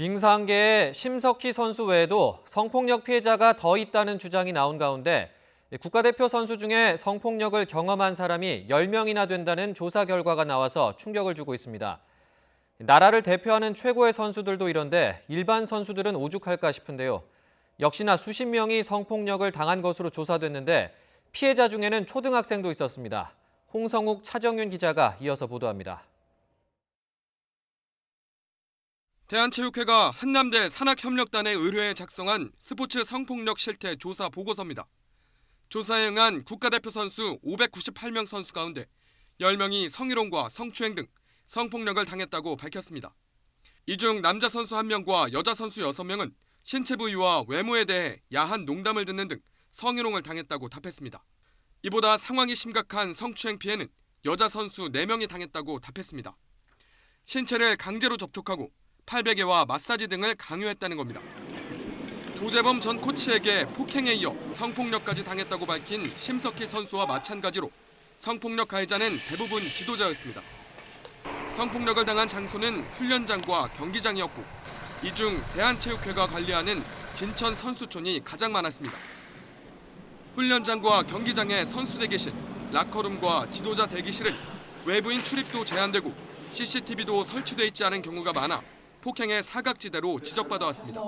빙상계의 심석희 선수 외에도 성폭력 피해자가 더 있다는 주장이 나온 가운데 국가대표 선수 중에 성폭력을 경험한 사람이 10명이나 된다는 조사 결과가 나와서 충격을 주고 있습니다. 나라를 대표하는 최고의 선수들도 이런데 일반 선수들은 오죽할까 싶은데요. 역시나 수십 명이 성폭력을 당한 것으로 조사됐는데 피해자 중에는 초등학생도 있었습니다. 홍성욱, 차정윤 기자가 이어서 보도합니다. 대한체육회가 한남대 산학협력단에 의뢰해 작성한 스포츠 성폭력 실태 조사 보고서입니다. 조사에 응한 국가대표 선수 598명 선수 가운데 10명이 성희롱과 성추행 등 성폭력을 당했다고 밝혔습니다. 이 중 남자 선수 1명과 여자 선수 6명은 신체 부위와 외모에 대해 야한 농담을 듣는 등 성희롱을 당했다고 답했습니다. 이보다 상황이 심각한 성추행 피해는 여자 선수 4명이 당했다고 답했습니다. 신체를 강제로 접촉하고 팔베개와 마사지 등을 강요했다는 겁니다. 조재범 전 코치에게 폭행에 이어 성폭력까지 당했다고 밝힌 심석희 선수와 마찬가지로 성폭력 가해자는 대부분 지도자였습니다. 성폭력을 당한 장소는 훈련장과 경기장이었고 이 중 대한체육회가 관리하는 진천 선수촌이 가장 많았습니다. 훈련장과 경기장의 선수 대기실, 라커룸과 지도자 대기실은 외부인 출입도 제한되고 CCTV도 설치돼 있지 않은 경우가 많아 폭행의 사각지대로 지적받아 왔습니다.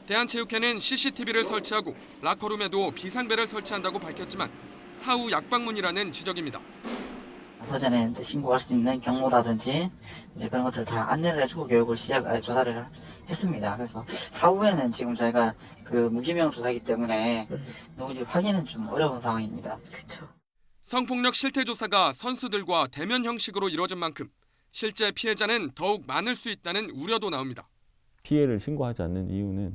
대한체육회는 CCTV를 설치하고 라커룸에도 비상벨을 설치한다고 밝혔지만 사후 약방문이라는 지적입니다. 사전에 신고할 수 있는 경로라든지 그런 것들 다 안내를 해주고 교육을 조사를 했습니다. 그래서 사후에는 지금 저희가 무기명 조사이기 때문에 누군지 확인은 좀 어려운 상황입니다. 그렇죠. 성폭력 실태 조사가 선수들과 대면 형식으로 이뤄진 만큼 실제 피해자는 더욱 많을 수 있다는 우려도 나옵니다. 피해를 신고하지 않는 이유는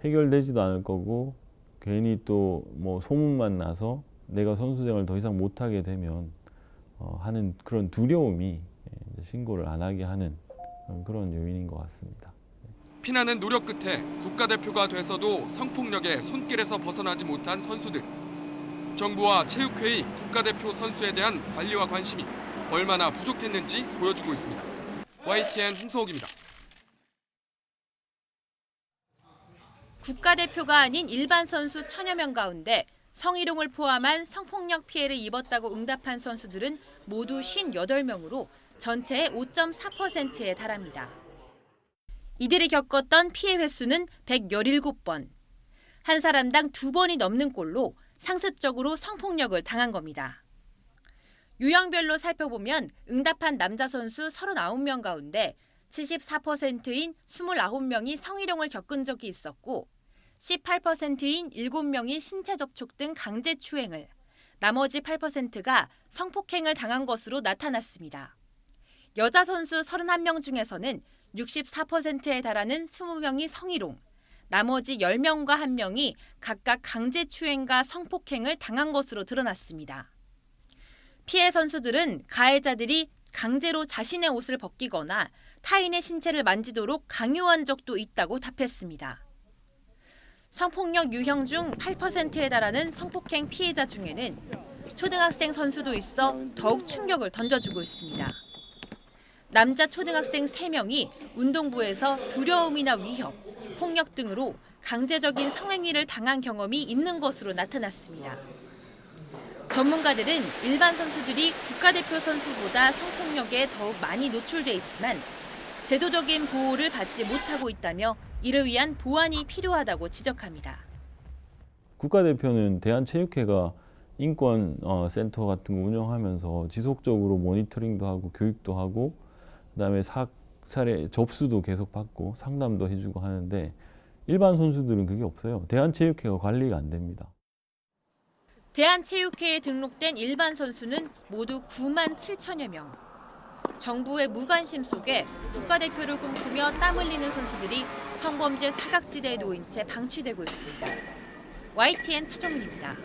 해결되지도 않을 거고 괜히 또 소문만 나서 내가 선수생활을 더 이상 못하게 되면 하는 그런 두려움이 신고를 안 하게 하는 그런 요인인 것 같습니다. 피나는 노력 끝에 국가대표가 돼서도 성폭력의 손길에서 벗어나지 못한 선수들. 정부와 체육회의 국가대표 선수에 대한 관리와 관심이 얼마나 부족했는지 보여주고 있습니다. YTN 홍성욱입니다. 국가대표가 아닌 일반 선수 1000여 명 가운데 성희롱을 포함한 성폭력 피해를 입었다고 응답한 선수들은 모두 58명으로 전체의 5.4%에 달합니다. 이들이 겪었던 피해 횟수는 117번. 한 사람당 2번이 넘는 꼴로 상습적으로 성폭력을 당한 겁니다. 유형별로 살펴보면 응답한 남자 선수 39명 가운데 74%인 29명이 성희롱을 겪은 적이 있었고 18%인 7명이 신체 접촉 등 강제 추행을, 나머지 8%가 성폭행을 당한 것으로 나타났습니다. 여자 선수 31명 중에서는 64%에 달하는 20명이 성희롱, 나머지 10명과 1명이 각각 강제 추행과 성폭행을 당한 것으로 드러났습니다. 피해 선수들은 가해자들이 강제로 자신의 옷을 벗기거나 타인의 신체를 만지도록 강요한 적도 있다고 답했습니다. 성폭력 유형 중 8%에 달하는 성폭행 피해자 중에는 초등학생 선수도 있어 더욱 충격을 던져주고 있습니다. 남자 초등학생 3명이 운동부에서 두려움이나 위협, 폭력 등으로 강제적인 성행위를 당한 경험이 있는 것으로 나타났습니다. 전문가들은 일반 선수들이 국가대표 선수보다 성폭력에 더욱 많이 노출돼 있지만 제도적인 보호를 받지 못하고 있다며 이를 위한 보완이 필요하다고 지적합니다. 국가대표는 대한체육회가 인권센터 같은 거 운영하면서 지속적으로 모니터링도 하고 교육도 하고 그다음에 사례 접수도 계속 받고 상담도 해주고 하는데 일반 선수들은 그게 없어요. 대한체육회가 관리가 안 됩니다. 대한체육회에 등록된 일반 선수는 모두 9만 7천여 명. 정부의 무관심 속에 국가대표를 꿈꾸며 땀 흘리는 선수들이 성범죄 사각지대에 놓인 채 방치되고 있습니다. YTN 차정은입니다.